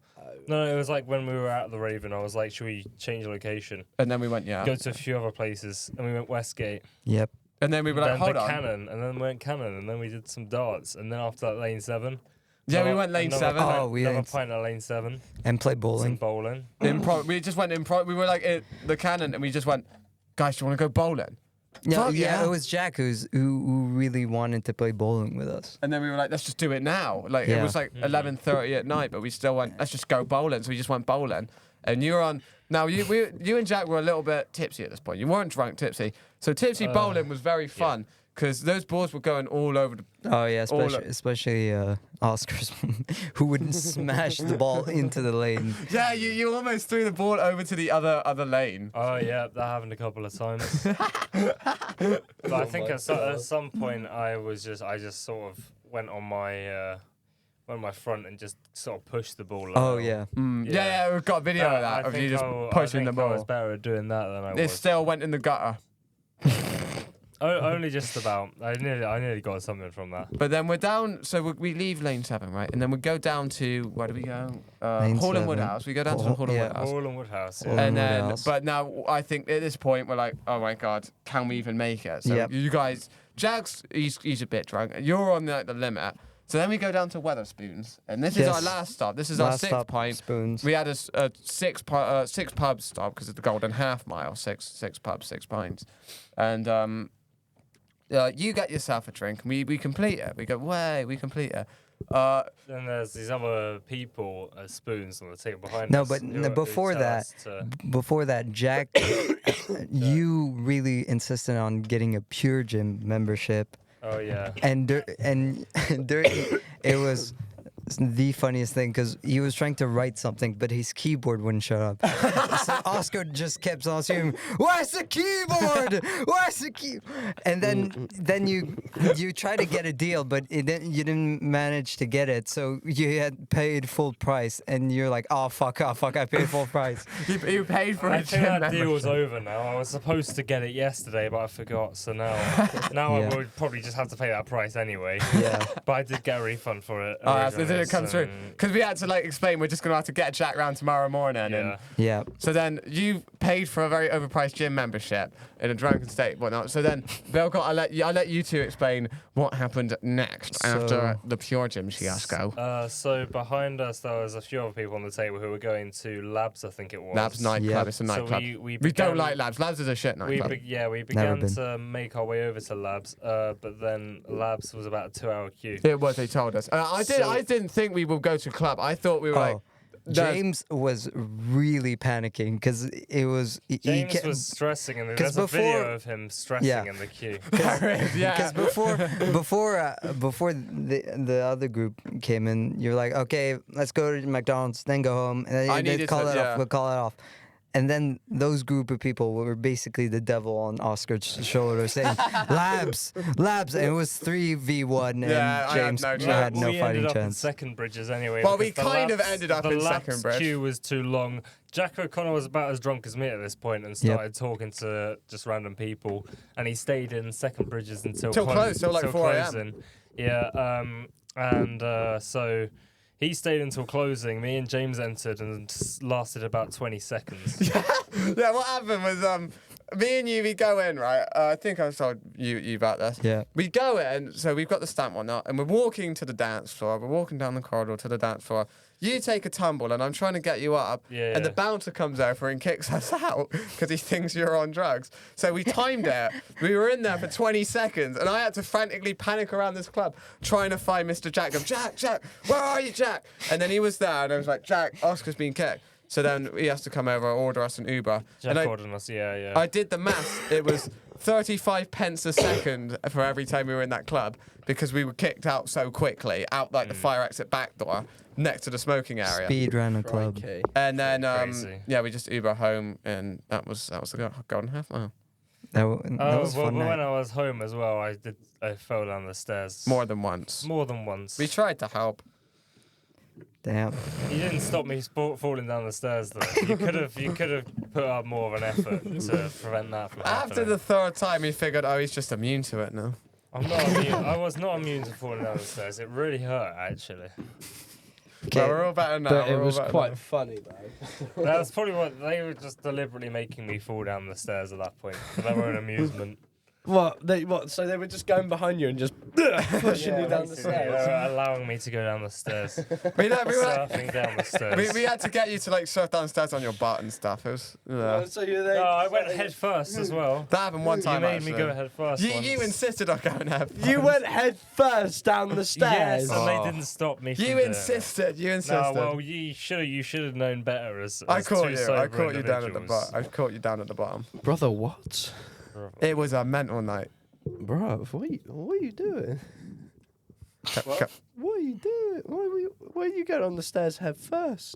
No, it was like when we were at the Raven. I was like, should we change location? And then we went, yeah. Go to a few other places, and we went Westgate. Yep. And then we were like, then hold the on. Cannon, and then we went Cannon, and then we did some darts, and then after that Lane 7. Yeah, we went Lane another 7. Pint, Oh, we another went- pint at Lane 7. And played Some bowling. bowling. We just went improv. We were like at the Cannon, and we just went, guys, do you want to go bowling? Yeah, Fuck yeah, yeah. it was Jack who really wanted to play bowling with us. And then we were like, let's just do it now. Like it Yeah. was like 11:30 at night, but we still went. Let's just go bowling. So we just went bowling. And you were on. Now you and Jack were a little bit tipsy at this point. You weren't drunk, tipsy. So tipsy bowling was very fun because those balls were going all over the. Oh yeah, All especially Oscar's, who would smash the ball into the lane. Yeah, you almost threw the ball over to the other lane. Oh yeah, that happened a couple of times. But I think at some point I just sort of went on my front and just sort of pushed the ball. Oh out. yeah. Yeah, we've got a video of that of you just pushing the I was ball. better at doing that than I It was. still went in the gutter. Only just about. I nearly got something from that. But then we're down, so we leave lane 7, right? And then we go down to, where do we go? Lane Hall and 7. Woodhouse. We go down to Hall- Hall and yeah. Woodhouse. Hall and Woodhouse. Hall Yeah. And then, Woodhouse. but now I think at this point we're like, oh my God, can we even make it? So Yep. you guys, Jack's, he's a bit drunk. You're on the limit. So then we go down to Weatherspoons. And this is our Yes. last stop. This is our Last 6th stop, point. Spoons. We had a six pub stop because of the Golden Half Mile, six pubs, 6 pints, and you get yourself a drink. And we complete it. We go we complete it. Then there's these other people as spoons on the table behind No, us. but who before tell that, us to- before that, Jack, you really insisted on getting a Pure Gym membership, oh yeah. and during it was the funniest thing because he was trying to write something, but his keyboard wouldn't shut up. So Oscar just kept on screaming, "Where's the keyboard? Where's the key?" And then you try to get a deal, but you didn't manage to get it. So you had paid full price, and you're like, "Oh fuck, I paid full price." You paid for I a think gym that deal's membership. over now. I was supposed to get it yesterday, but I forgot. So now Yeah. I would probably just have to pay that price anyway. Yeah. But I did get a refund for it. Oh, so did originally, it come through? so- Because we had to like explain we're just gonna have to get Jack round tomorrow morning. Yeah. And Yeah. so then you paid for a very overpriced gym membership in a drunken state, whatnot. So then Bill, I'll let you two explain what happened next after So- the Pure Gym fiasco. So behind us there was a few other people on the table who were going to Labs, I think it was. Labs nightclub. Yep. It's a So nightclub. we We don't began- like Labs. Labs is a shit nightclub. we began been. to make our way over to Labs, but then Labs was about a 2-hour queue. It was. They told us. I didn't think we would go to club. I thought we were like. James was really panicking because it was James was stressing, and there's a video before- of him stressing Yeah. in the queue. Yeah. because before the other group came in, you're like, okay, let's go to McDonald's, then go home, and I then needed call to- it yeah. off. We'll call it off. And then those group of people were basically the devil on Oscar's shoulder, saying, "Labs, labs," and it was 3v1, and Yeah, I had James no had chance. no we ended fighting up in chance. second bridges anyway. Well, we because the kind of Labs- ended up the in Labs second bridge. queue was too long. Jack O'Connor was about as drunk as me at this point and started talking to just random people, and he stayed in second bridges until Till close, till like 4 a.m. closing. Yeah, so he stayed until closing. Me and James entered and lasted about 20 seconds. Yeah, what happened was me and you, we go in, right? I think I told you about this. Yeah. We go in, so we've got the stamp one up, and we're walking to the dance floor. We're walking down the corridor to the dance floor. You take a tumble, and I'm trying to get you up, Yeah. and the bouncer comes over and kicks us out because he thinks you're on drugs. So we timed it. We were in there for 20 seconds, and I had to frantically panic around this club trying to find Mr. Jack. I'm, Jack, where are you, Jack? And then he was there, and I was like, Jack, Oscar's been kicked. So then he has to come over, order us an Uber. Jack and ordered us, yeah. I did the maths. It was 35 pence a second for every time we were in that club because we were kicked out so quickly, out like the fire exit back door next to the smoking area. Speed run club. Crikey. And then, Crazy. yeah, we just Uber home, and that was the Golden Half Mile. That was well, fun but night. when I was home as well, I fell down the stairs More than once. more than once. We tried to help. Damn. You didn't stop me falling down the stairs though. You could have put up more of an effort to prevent that from happening. After the third time, he figured, oh, he's just immune to it now. I'm not immune. I was not immune to falling down the stairs. It really hurt actually. Well, we're all better now. But it we're all was better quite now. funny though. That's probably what they were just deliberately making me fall down the stairs at that point for their own amusement. What? So they were just going behind you and just pushing you down the They stairs? were allowing me to go down the stairs. We were Surfing down the stairs. we had to get you to like surf downstairs on your butt and stuff. It was. So you were there. No, I went head first as well. That happened one You time. made actually. me go head first. You once. insisted on going head. You went head first down the stairs. Yes, and they didn't stop me. From You doing it. insisted. You insisted. No, well, you should have known better. As I two caught you. I sober caught you down at the individuals. bottom. I caught you down at the bottom. Brother, what? It was a mental night. Bro, what are you doing? What are you doing? Why are you going on the stairs head first?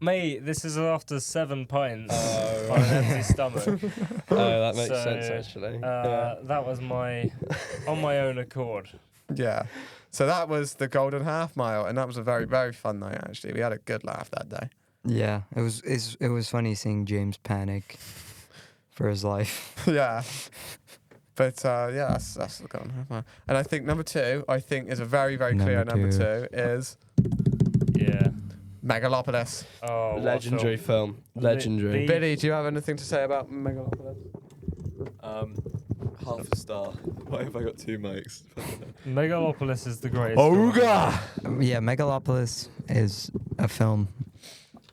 Mate, this is after 7 pints on an empty stomach. Oh, that makes So, sense actually. That was on my own accord. Yeah. So that was the Golden Half Mile, and that was a very, very fun night. Actually, we had a good laugh that day. Yeah, it was funny seeing James panic for his life. Yeah. But yeah, that's the Golden Half Mile. And I think number 2, is a very, very clear Number number 2 is Yeah. Megalopolis. Oh, what Legendary film. Legendary. The- Billy, do you have anything to say about Megalopolis? Half a star. Why have I got 2 mics? Megalopolis is the greatest. film. Yeah, Megalopolis is a film.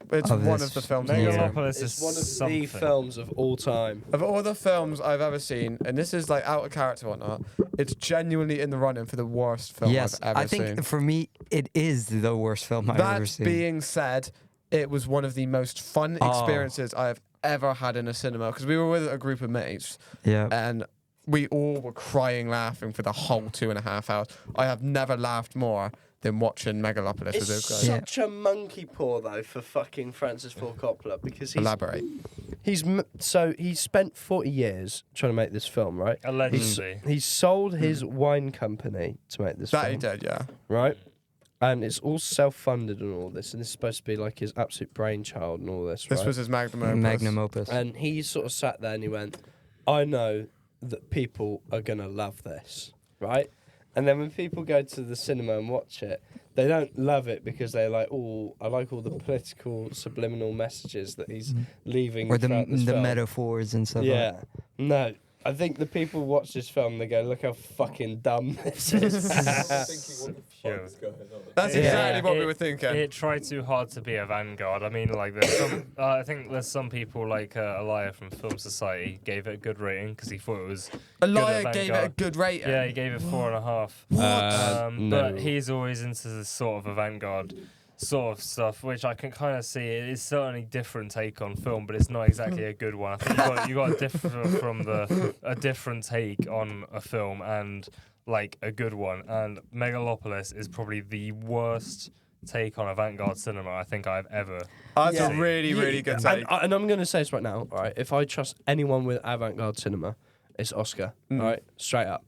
It's Of one this of the films. year. Megalopolis It's is one of something. the films of all time. Of all the films I've ever seen, and this is like out of character or not, it's genuinely in the running for the worst film Yes, I've ever I think seen. for me it is the worst film I've ever That seen. being said, it was one of the most fun Oh. experiences I've ever had in a cinema because we were with a group of mates Yeah. and we all were crying laughing for the whole 2.5 hours. I have never laughed more than watching Megalopolis with It's those guys. Yeah. such a monkey paw though for fucking Francis Ford Coppola because Elaborate. he's spent 40 years trying to make this film, right? Allegedly. He's sold his wine company to make this That film, he did, yeah. right? And it's all self-funded and all this, and it's supposed to be like his absolute brainchild and all this, This right? was his magnum opus. Magnum opus. And he sort of sat there and he went, I know that people are going to love this, right? And then when people go to the cinema and watch it, they don't love it because they're like, oh, I like all the political subliminal messages that he's leaving Or the throughout this film. metaphors and stuff. Yeah. No. I think the people watch this film, they go, look how fucking dumb this is. Sure. That's Yeah. exactly what we It- were thinking. It tried too hard to be a vanguard. I mean, like there's some. I think there's some people like Elia from Film Society gave it a good rating because he thought it was. Elia good at gave it a Vanguard. good rating. Yeah, he gave it 4.5. No. But he's always into this sort of avant-garde sort of stuff, which I can kind of see. It is certainly a different take on film, but it's not exactly a good one. I think you got a different take on a film and like a good one. And Megalopolis is probably the worst take on avant-garde cinema I think I've ever. That's Yeah. a really, really good take. And I'm going to say this right now, all right? If I trust anyone with avant-garde cinema, it's Oscar, all right? Straight up.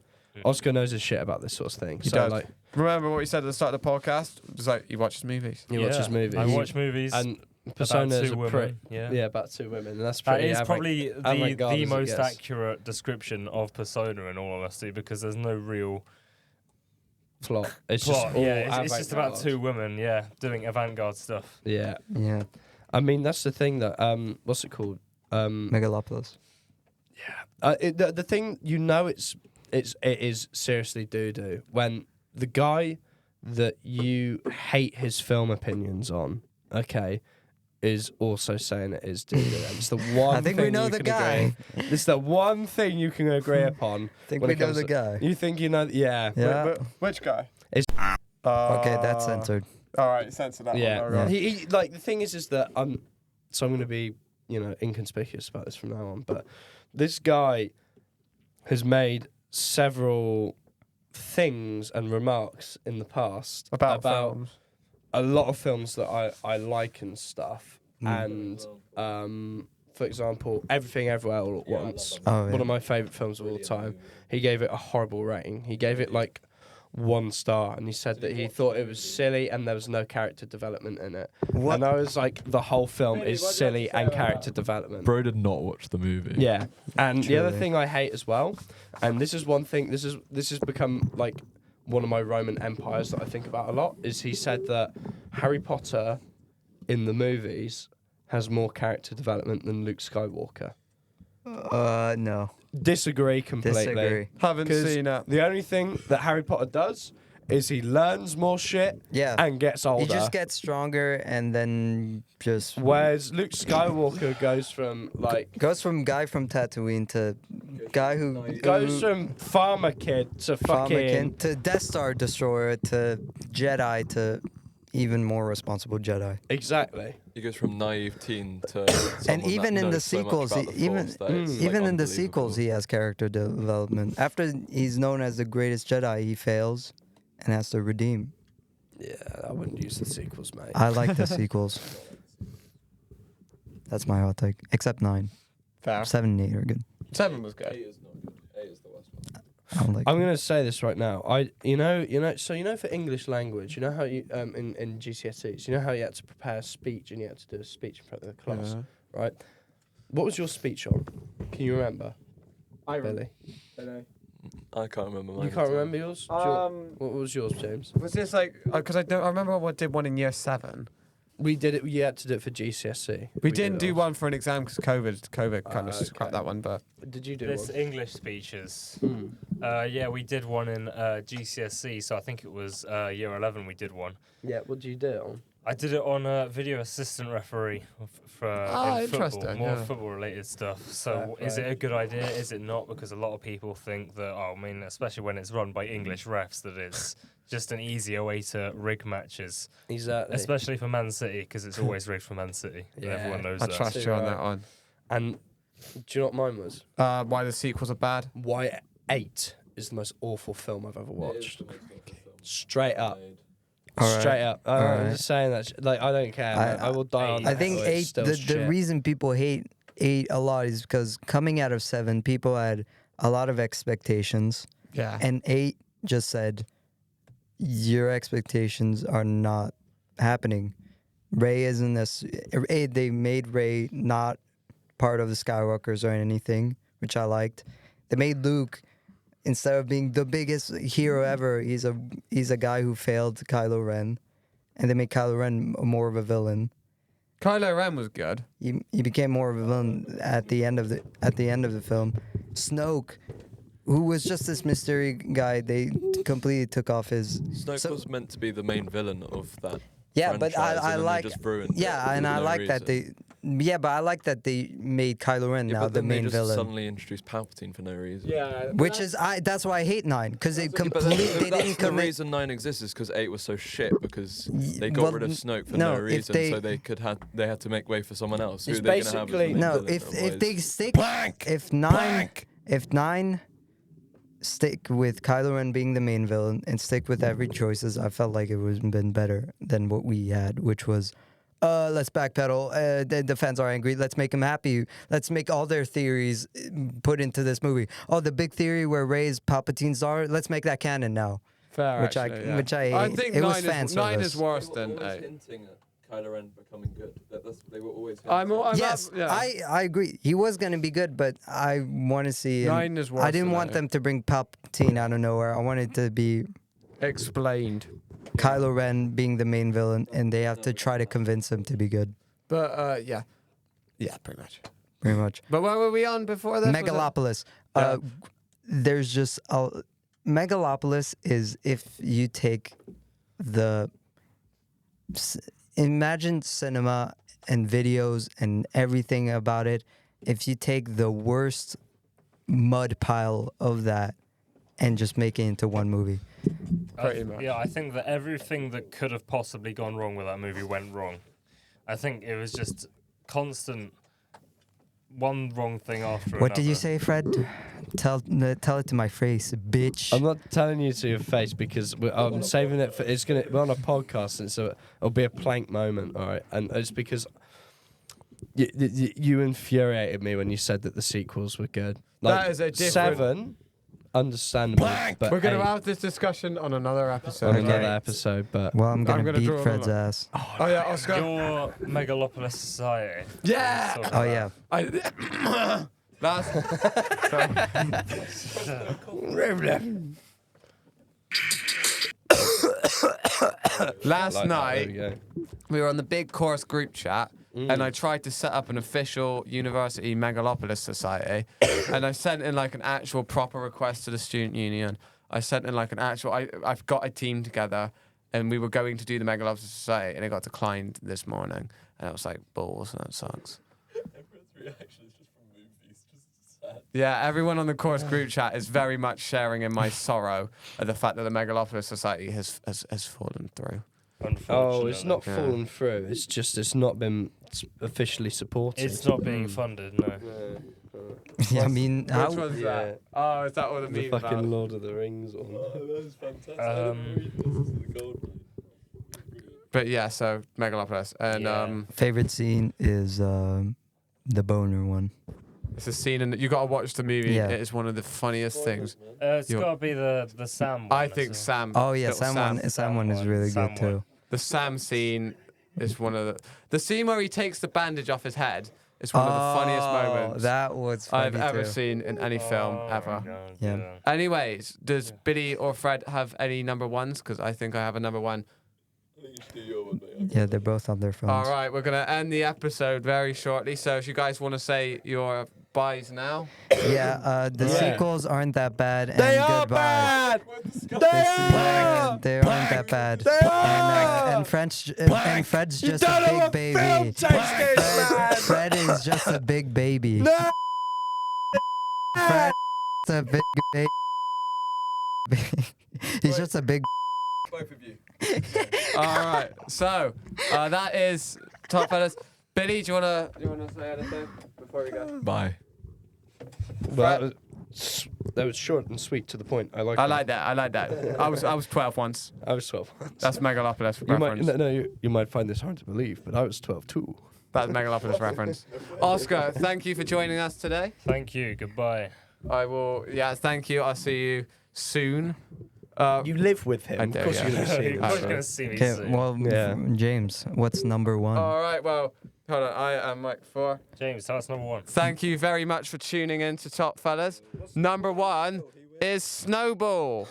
Oscar knows his shit about this sort of thing. He so, does. like, Remember what he said at the start of the podcast? It was like, he watches movies. he watches movies. I watch movies. And about Persona is two a women. Yeah. about 2 women. And that's That pretty is probably avant-garde the as it most gets. accurate description of Persona in all honesty because there's no real plot. It's plot. just all Yeah, it's just about avant-garde. 2 women, yeah, doing avant-garde stuff. Yeah. Yeah. I mean, that's the thing that, what's it called? Megalopolis. The thing, you know, it is seriously doo-doo when the guy that you hate his film opinions on, okay, is also saying it is doo-doo. It's the one I think thing we know you the can guy. agree. It's the one thing you can agree upon. Think when we it know comes the to- guy. You think you know? Yeah. Yeah. Which guy? It's- Okay, that's censored. All right, censor that Yeah. one. There we go. He like the thing is that I'm going to be inconspicuous about this from now on. But this guy has made several things and remarks in the past About films. a lot of films that I like and stuff. And for example, Everything Everywhere All at Once, Oh, yeah. one of my favourite films of all time. He gave it a horrible rating. He gave it like 1 star, and he said that he thought it was silly and there was no character development in it. What? And I was like, the whole film is silly and character development. Bro did not watch the movie. Yeah, and the other Truly. thing I hate as well, and this is one thing, this has become like one of my Roman empires that I think about a lot, is he said that Harry Potter in the movies has more character development than Luke Skywalker. No. Disagree completely. Disagree. Haven't 'Cause seen it. the only thing that Harry Potter does is he learns more shit Yeah. and gets older. He just gets stronger and then just Whereas Luke Skywalker goes from like goes from guy from Tatooine to guy who goes from farmer kid to fucking Farmakin to Death Star destroyer to Jedi to even more responsible Jedi. exactly. He goes from naive teen to And someone even that in the knows so much sequels, about the even Force that it's, like, even in the unbelievable. sequels, he has character development. After he's known as the greatest Jedi, he fails and has to redeem. Yeah, I wouldn't use the sequels, mate. I like the sequels. That's my hot take. Except 9, Fair. 7, and 8 are good. 7 was good. 8 is not good. 8 is the worst one. I don't like. I'm gonna say this right now. You know, for English language, you know how you in GCSEs, you know how you had to prepare a speech and you had to do a speech in front of the class, right? What was your speech on? Can you remember? Billy? I can't remember mine. You can't remember yours? What was yours, James? Was this like? Because I remember I did one in year 7. We did it. You had to do it for GCSE. We didn't did do ours. one for an exam because COVID kind of okay. scrapped that one. But Did you do This one? English speeches. Mm. Yeah, we did one in GCSE, so I think it was year 11 we did one. Yeah. What did you do it on? I did it on video assistant referee for in football, interesting, more yeah. football related stuff. So Fair is it play. a good idea? Is it not? Because a lot of people think that, especially when it's run by English refs, that it's just an easier way to rig matches, Exactly. especially for Man City, because it's always rigged for Man City. Yeah. Everyone knows I that. trust you on that one. And do you know what mine was? Why the sequels are bad? Why 8 is the most awful film I've ever watched. Straight up. Alright. Straight up. I'm Alright. just saying that. Like, I don't care. man. I will die on I that think hill. It's 8. still The shit. reason people hate 8 a lot is because coming out of 7, people had a lot of expectations, Yeah. and 8 just said, "Your expectations are not happening." Ray isn't this. They made Ray not part of the Skywalkers or anything, which I liked. They made Luke, instead of being the biggest hero ever, he's a guy who failed Kylo Ren, and they made Kylo Ren more of a villain. Kylo Ren was good. He became more of a villain at the end of the film. Snoke, who was just this mystery guy, they completely took off his. Snoke So- was meant to be the main villain of that. Yeah, but franchise, I and then like. they just ruined it Yeah, and for I no like that reason. they. Yeah, but I like that they made Kylo Ren Yeah, now but the then main they just villain. suddenly introduced Palpatine for no reason. Yeah. Which is that's why I hate 9, because they Yeah, but completely they that's didn't the commit. reason 9 exists is because 8 was so shit because they well, got rid of Snoke for no, no if reason, they- so they had to make way for someone else. Who It's are they gonna have as the basically- main No, villain? if they Otherwise- stick, if 9 stick with Kylo Ren being the main villain and stick with every choices, I felt like it would have been better than what we had, which was, let's backpedal. The fans are angry. Let's make them happy. Let's make all their theories put into this movie. Oh, the big theory where Rey is Palpatine's daughter. Let's make that canon now. Fair, which actually, yeah. which I I hate. think It 9 was fan is 9 service. is worse They were than always 8. hinting at Kylo Ren becoming good. They were always. I'm Yes, yeah. I agree. He was going to be good, but I want to see him. 9 is worse I didn't than want 8. them to bring Palpatine out of nowhere. I wanted to be Explained. Kylo Ren being the main villain, and they have to try to convince him to be good, But yeah. Yeah, pretty much. pretty much. But what were we on before this? Was it- Megalopolis. Yeah. There's just Megalopolis is if you take imagine cinema and videos and everything about it. If you take the worst mud pile of that and just make it into one movie. Pretty much. Yeah, I think that everything that could have possibly gone wrong with that movie went wrong. I think it was just constant one wrong thing after another. What did you say, Fred? Tell it to my face, bitch. I'm not telling you to your face because I'm saving it for. We're on a podcast, and so it'll be a plank moment, all right? And it's because you infuriated me when you said that the sequels were good. That is a different- 7, understandable. But We're going to 8 have this discussion on another episode. on Okay. another episode, but Well, I'm gonna gonna beat draw Fred's another- ass. Oh yeah, Oscar. Your Megalopolis Society. Yeah. Sort of Oh that. yeah. Last. Last Like that, night, there we go. we were on the big course group chat, and I tried to set up an official university megalopolis society, and I sent in like an actual proper request to the student union. I sent in like an actual. I've got a team together, and we were going to do the megalopolis society, and it got declined this morning, and I was like, balls, that sucks. Everyone's reaction is just from movies, just sad. Yeah, everyone on the course group chat is very much sharing in my sorrow at the fact that the megalopolis society has fallen through. Oh, it's not Yeah. fallen through. It's just it's not been officially supported. It's not being funded, no. Yeah, I mean, Which how? one's Yeah. that? Oh, is that what it The means? fucking Lord of the Rings one. That is fantastic. But yeah, so megalopolis, and Yeah. Favorite scene is the boner one. it's a scene, and you got to watch the movie. Yeah. It is one of the funniest things. It's You're- got to be the Sam one. I think isn't it? Sam. Oh yeah, little Sam one is really Sam good too. one. The Sam scene is one of the scene where he takes the bandage off his head is one of the funniest moments That was funny I've ever too. seen in any film Oh, ever. God, Yeah. Anyways, does Billy or Fred have any number ones? Because I think I have a number one. I think you should do your one, mate. Yeah, they're both on their phones. All right, we're gonna end the episode very shortly. So if you guys want to say your byes now, Yeah, the sequels aren't that bad. And They are goodbye. bad. They aren't that bad. And Fred's just a big baby. Fred is just a big baby. No. Fred's a big baby. He's just a big. Both of you. all right. So that is Top Fellas. Billy, do you wanna say anything before we go? Bye. Well, that was short and sweet to the point. I like. I like that. I like that. I was 12 once. I was 12. That's Megalopolis You might, reference. you might find this hard to believe, but I was 12 too. That's Megalopolis reference. Oscar, thank you for joining us today. Thank you. Goodbye. I will. Yeah, thank you. I'll see you soon. You live with him. I Of do, course yeah. you're going to see You're him. probably Sorry. going to see me Okay, soon. well, Yeah. James, what's number one? All right. Well, hold on. I am Mike 4. James, that's number one. Thank you very much for tuning in to Top Fellas. Number one is Snowball.